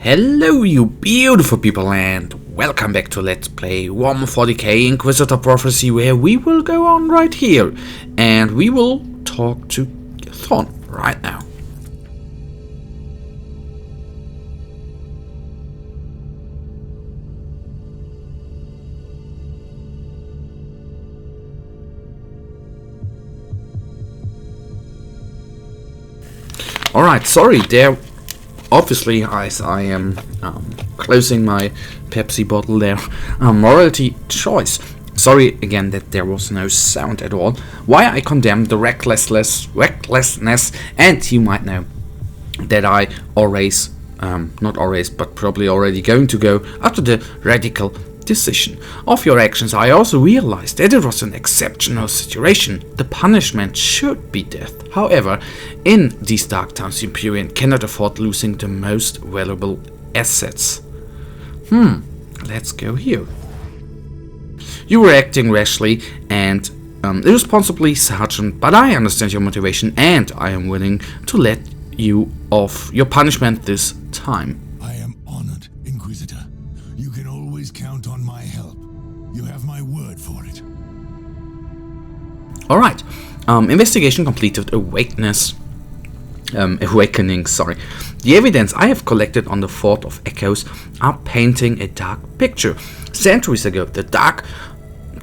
Hello you beautiful people and welcome back to Let's Play Warhammer 40k Inquisitor Prophecy, where we will go on right here and we will talk to Thorn right now. Alright, sorry there. Obviously, as I am closing my Pepsi bottle there, morality choice. Sorry again that there was no sound at all. Why I condemn the recklessness, and you might know that I always, not always, but probably already going to go after the radical decision of your actions. I also realized that it was an exceptional situation. The punishment should be death. However, in these dark times, the Imperium cannot afford losing the most valuable assets. Let's go here. You were acting rashly and irresponsibly, Sergeant, but I understand your motivation and I am willing to let you off your punishment this time. I am honored, Inquisitor. You can always count on my help. You have my word for it. Alright. Investigation completed. Awakening. The evidence I have collected on the Fort of Echoes are painting a dark picture. Centuries ago, the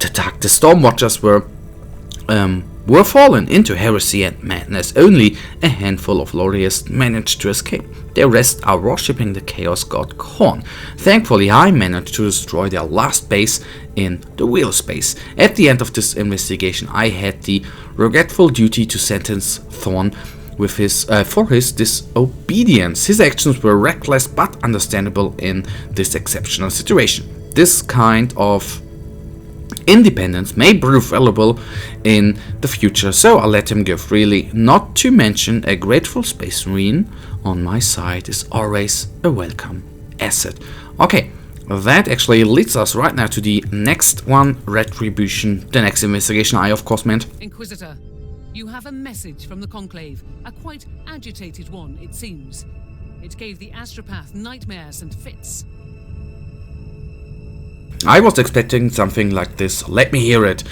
Stormwatchers were fallen into heresy and madness. Only a handful of warriors managed to escape. The rest are worshipping the chaos god Khorne. Thankfully, I managed to destroy their last base in the wheel space. At the end of this investigation, I had the regretful duty to sentence Thorn with for his disobedience. His actions were reckless but understandable in this exceptional situation. This kind of independence may prove valuable in the future, so I'll let him go freely. Not to mention, a grateful space marine on my side is always a welcome asset. Okay, that actually leads us right now to the next one, Retribution, the next investigation I of course meant. Inquisitor, you have a message from the Conclave, a quite agitated one it seems. It gave the astropath nightmares and fits. I was expecting something like this. Let me hear it.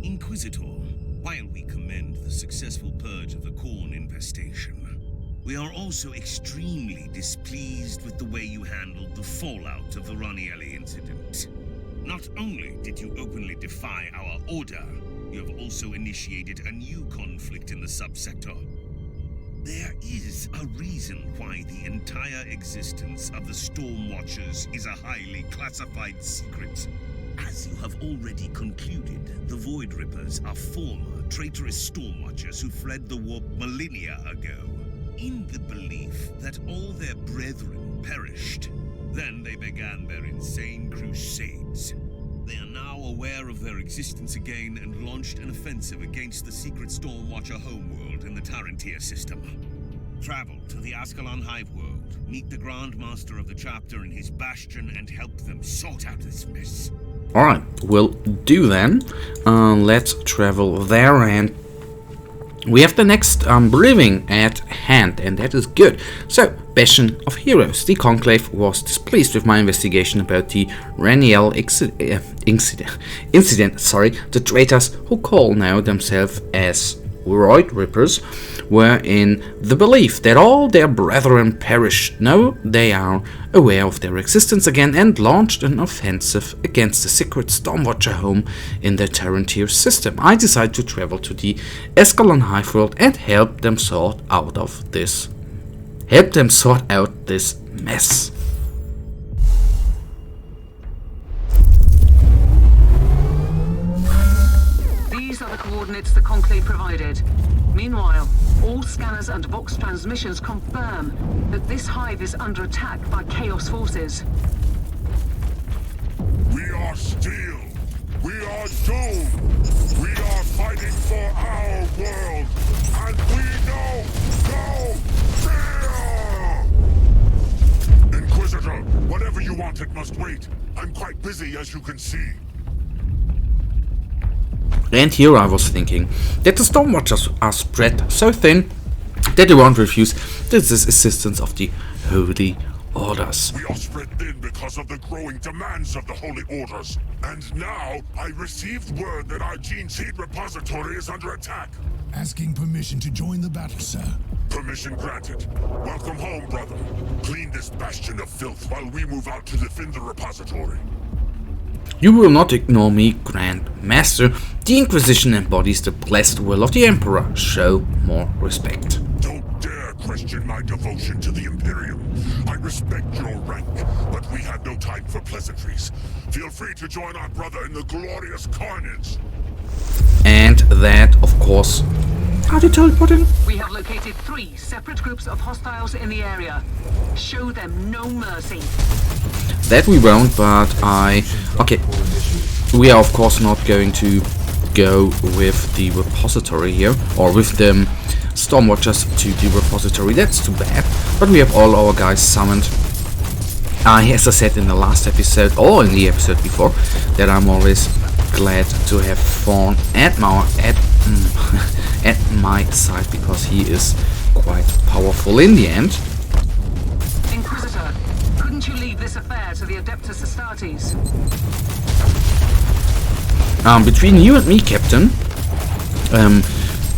Inquisitor, while we commend the successful purge of the Khorne infestation, we are also extremely displeased with the way you handled the fallout of the Ranielli incident. Not only did you openly defy our order, you have also initiated a new conflict in the subsector. There is a reason why the entire existence of the Stormwatchers is a highly classified secret. As you have already concluded, the Void Rippers are former traitorous Stormwatchers who fled the warp millennia ago, in the belief that all their brethren perished. Then they began their insane crusades. They are now aware of their existence again and launched an offensive against the secret Stormwatcher homeworld in the Tarantir system. Travel to the Ascalon Hive world, meet the Grand Master of the chapter in his Bastion and help them sort out this mess. Alright, we'll do then. Let's travel there and we have the next briefing at hand, and that is good. So, Bastion of Heroes. The Conclave was displeased with my investigation about the Raniel incident. The traitors, who call now themselves as Void Rippers, were in the belief that all their brethren perished. Now they are aware of their existence again and launched an offensive against the secret Stormwatcher home in the Tarantir system. I decided to travel to the Ascalon Hive world and help them sort out this mess. These are the coordinates the Conclave provided. Meanwhile, all scanners and Vox transmissions confirm that this hive is under attack by Chaos forces. We are steel. We are doomed. We are fighting for our world. And we know no fear! Inquisitor, whatever you want, it must wait. I'm quite busy, as you can see. And here I was thinking that the Stormwatchers are spread so thin that they won't refuse the assistance of the Holy Orders. We are spread thin because of the growing demands of the Holy Orders. And now, I received word that our gene seed repository is under attack. Asking permission to join the battle, sir. Permission granted. Welcome home, brother. Clean this bastion of filth while we move out to defend the repository. You will not ignore me, Grand Master. The Inquisition embodies the blessed will of the Emperor. Show more respect. Don't dare question my devotion to the Imperium. I respect your rank, but we have no time for pleasantries. Feel free to join our brother in the glorious carnage. And that, of course... How do you teleport in? We have located 3 separate groups of hostiles in the area. Show them no mercy. That we won't, but okay. We are of course not going to go with the repository here, or with the Stormwatchers to the repository. That's too bad. But we have all our guys summoned. As I said in the last episode, or in the episode before, that I'm always glad to have Fawn at my side, because he is quite powerful in the end. Inquisitor, couldn't you leave this affair to the Adeptus Astartes? Between you and me, Captain,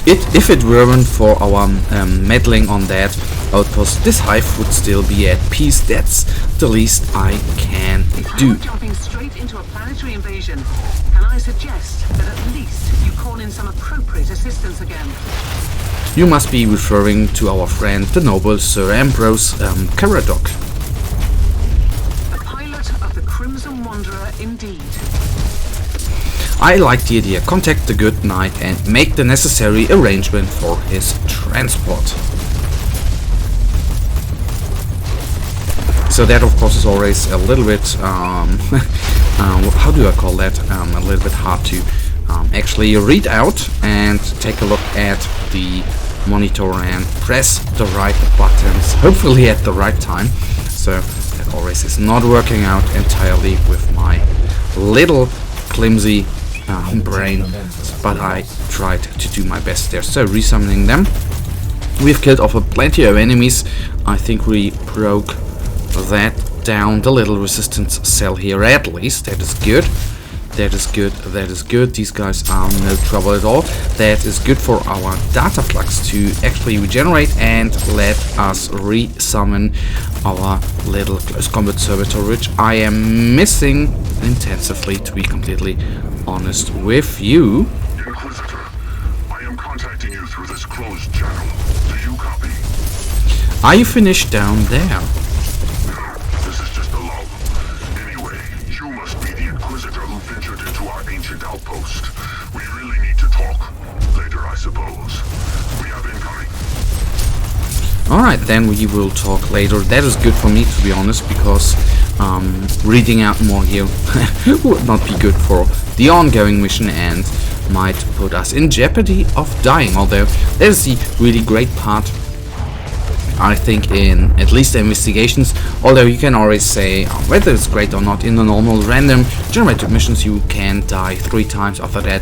if it weren't for our meddling on that outpost, this hive would still be at peace. That's the least I can do. If jumping straight into a planetary invasion, can I suggest that at least you call in some appropriate assistance again? You must be referring to our friend, the noble Sir Ambrose Caradoc. The pilot of the Crimson Wanderer, indeed. I like the idea. Contact the good knight and make the necessary arrangement for his transport. So that of course is always a little bit, how do I call that, a little bit hard to actually read out and take a look at the monitor and press the right buttons, hopefully at the right time. So that always is not working out entirely with my little clumsy brain, but I tried to do my best there. So resummoning them. We've killed off plenty of enemies. I think we broke that down, the little resistance cell here at least. That is good. That is good. That is good. These guys are no trouble at all. That is good for our data plugs to actually regenerate and let us resummon our little close combat servitor, which I am missing intensively, to be completely honest with you. Inquisitor, I am contacting you through this closed channel. Do you copy? Are you finished down there? This is just a lull. Anyway, you must be the Inquisitor who ventured into our ancient outpost. We really need to talk. Later, I suppose. We have incoming. Alright, then we will talk later. That is good for me, to be honest, because reading out more here would not be good for the ongoing mission and might put us in jeopardy of dying. Although that is the really great part, I think, in at least the investigations. Although you can always say whether it's great or not. In the normal random generated missions you can die 3 times. After that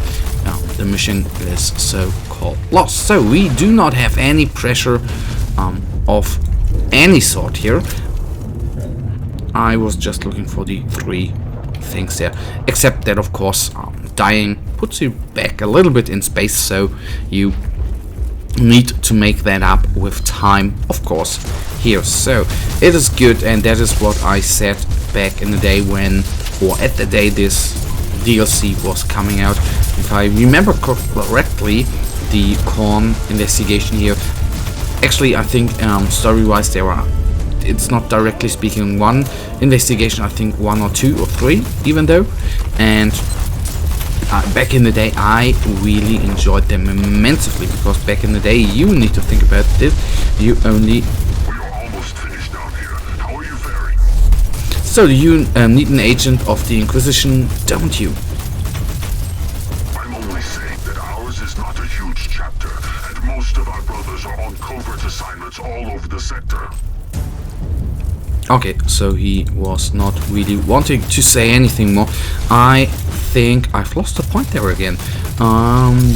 the mission is so-called lost. So we do not have any pressure of any sort here. I was just looking for the 3 things there, except that of course dying puts you back a little bit in space, so you need to make that up with time, of course, here. So it is good, and that is what I said back in the day when, or at the day this DLC was coming out. If I remember correctly, the Korn investigation here, actually I think story-wise there are, it's not directly speaking one investigation, I think 1 or 2 or 3 even though, and back in the day I really enjoyed them immensely, because back in the day, you need to think about this, you only... We are almost finished down here. How are you faring? So you need an agent of the Inquisition, don't you? I'm only saying that ours is not a huge chapter, and most of our brothers are on covert assignments all over the sector. Okay, so he was not really wanting to say anything more. I think I've lost the point there again.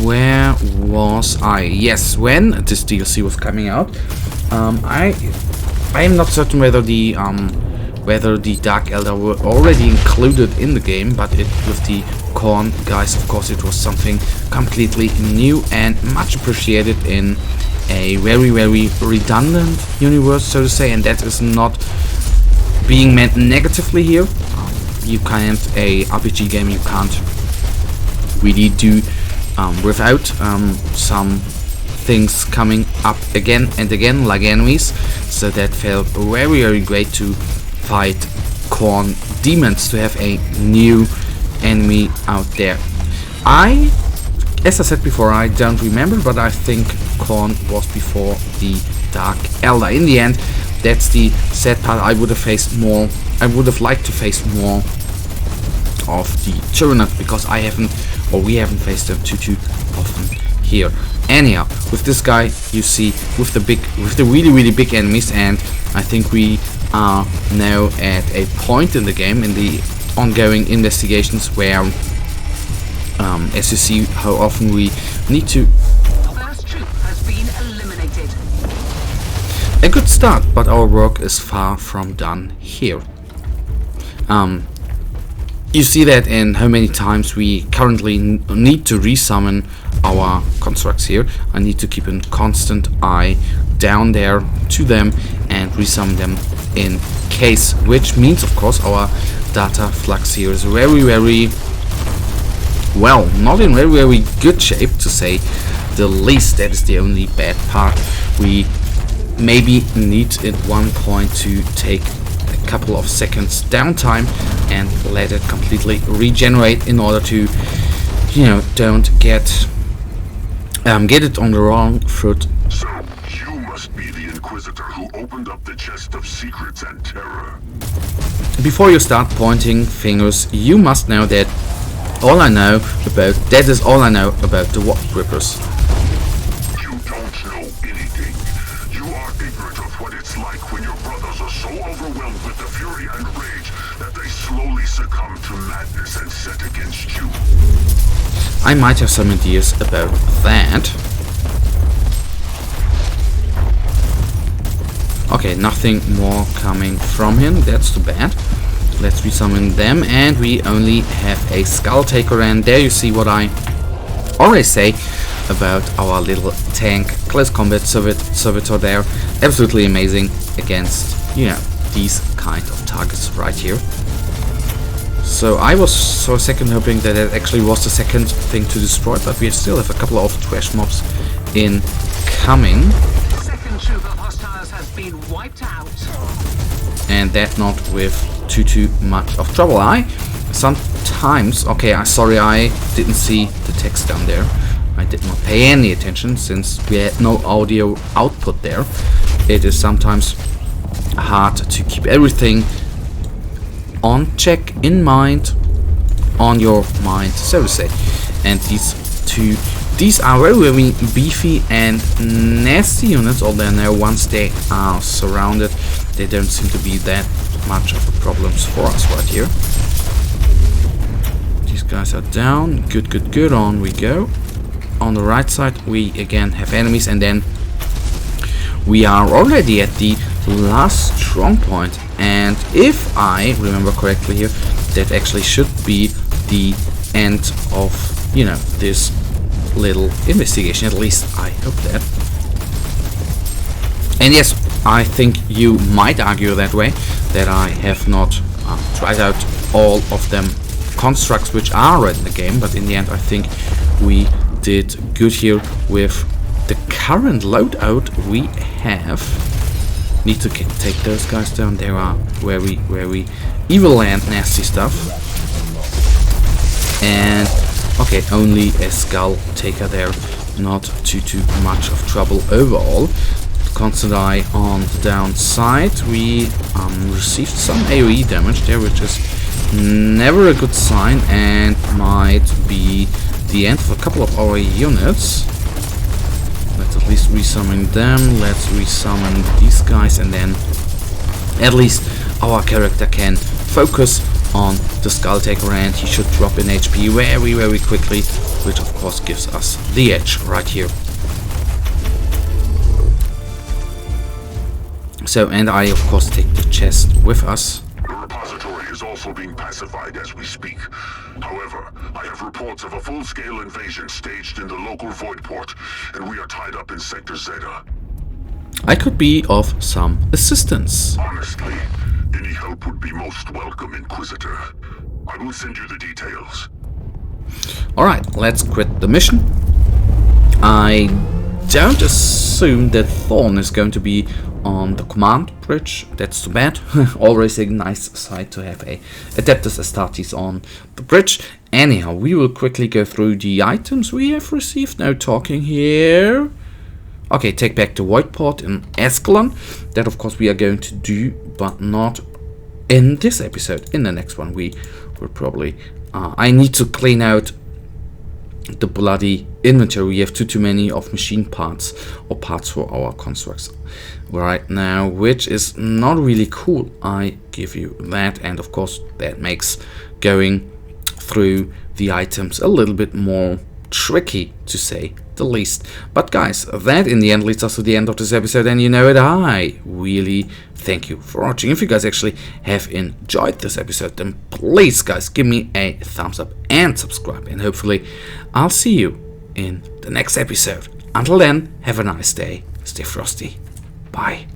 Where was I? Yes, when this DLC was coming out, I I am not certain whether the Dark Elder were already included in the game, but with the Khorne guys, of course, it was something completely new and much appreciated in a very, very redundant universe, so to say, and that is not being meant negatively here. You can't, a RPG game, you can't really do without some things coming up again and again, like enemies, so that felt very, very great to fight Khorne demons, to have a new enemy out there. As I said before, I don't remember, but I think Khorne was before the Dark Elder. In the end, that's the sad part. I would have liked to face more of the Tyranids, because we haven't faced them too often here. Anyhow, with this guy, you see, with the really, really big enemies, and I think we are now at a point in the game, in the ongoing investigations, where as you see how often we need to. First troop has been eliminated. A good start, but our work is far from done here. You see that in how many times we currently need to resummon our constructs here. I need to keep a constant eye down there to them and resummon them in case, which means, of course, our data flux here is very, very, well, not in very, very good shape, to say the least. That is the only bad part. We maybe need at one point to take a couple of seconds downtime and let it completely regenerate in order to, you know, don't get it on the wrong foot. So, you must be the Inquisitor who opened up the chest of secrets and terror. Before you start pointing fingers, you must know that that is all I know about the Warp Grippers. You don't know anything. You are ignorant of what it's like when your brothers are so overwhelmed with the fury and rage that they slowly succumb to madness and set against you. I might have some ideas about that. Okay, nothing more coming from him. That's too bad. Let's resummon them, and we only have a Skull Taker, and there you see what I always say about our little tank close combat servitor there. Absolutely amazing against, you know, these kind of targets right here. So I was for a second hoping that it actually was the second thing to destroy, but we still have a couple of trash mobs incoming. Second troop of hostiles has been wiped out. And that not with too much of trouble. Sometimes, okay, sorry, I didn't see the text down there. I did not pay any attention since we had no audio output there. It is sometimes hard to keep everything on check, in mind, on your mind, so to say. And these are very, very beefy and nasty units, although now once they are surrounded, they don't seem to be that much of a problem for us right here. These guys are down. Good. On we go. On the right side, we again have enemies, and then we are already at the last strong point. And if I remember correctly here, that actually should be the end of, you know, this little investigation. At least I hope that. And yes, I think you might argue that way, that I have not tried out all of them constructs which are in the game, but in the end I think we did good here with the current loadout we have. Need to take those guys down. They are very, very evil and nasty stuff. And okay, only a Skull Taker there, not too much of trouble overall. Constant eye on the downside. We received some AoE damage there, which is never a good sign and might be the end of a couple of our units. Let's at least resummon them. Let's resummon these guys, and then at least our character can focus on the Skull Taker, and he should drop in HP very, very quickly, which of course gives us the edge right here. So, and I of course take the chest with us. The repository is also being pacified as we speak. However, I have reports of a full-scale invasion staged in the local void port, and we are tied up in Sector Zeta. I could be of some assistance. Honestly, any help would be most welcome, Inquisitor. I will send you the details. Alright, let's quit the mission. I don't assume that Thorn is going to be on the command bridge. That's too bad. Always a nice sight to have a Adeptus Astartes on the bridge. Anyhow, we will quickly go through the items we have received. No talking here. Okay, take back the void port in Ascalon. That of course we are going to do, but not in this episode. In the next one we will probably... I need to clean out the bloody inventory. We have too many of machine parts or parts for our constructs right now, which is not really cool. I give you that, and of course that makes going through the items a little bit more tricky, to say the least. But guys, that in the end leads us to the end of this episode, and you know it, I really thank you for watching. If you guys actually have enjoyed this episode, then please guys give me a thumbs up and subscribe, and hopefully I'll see you in the next episode. Until then, have a nice day, stay frosty, bye.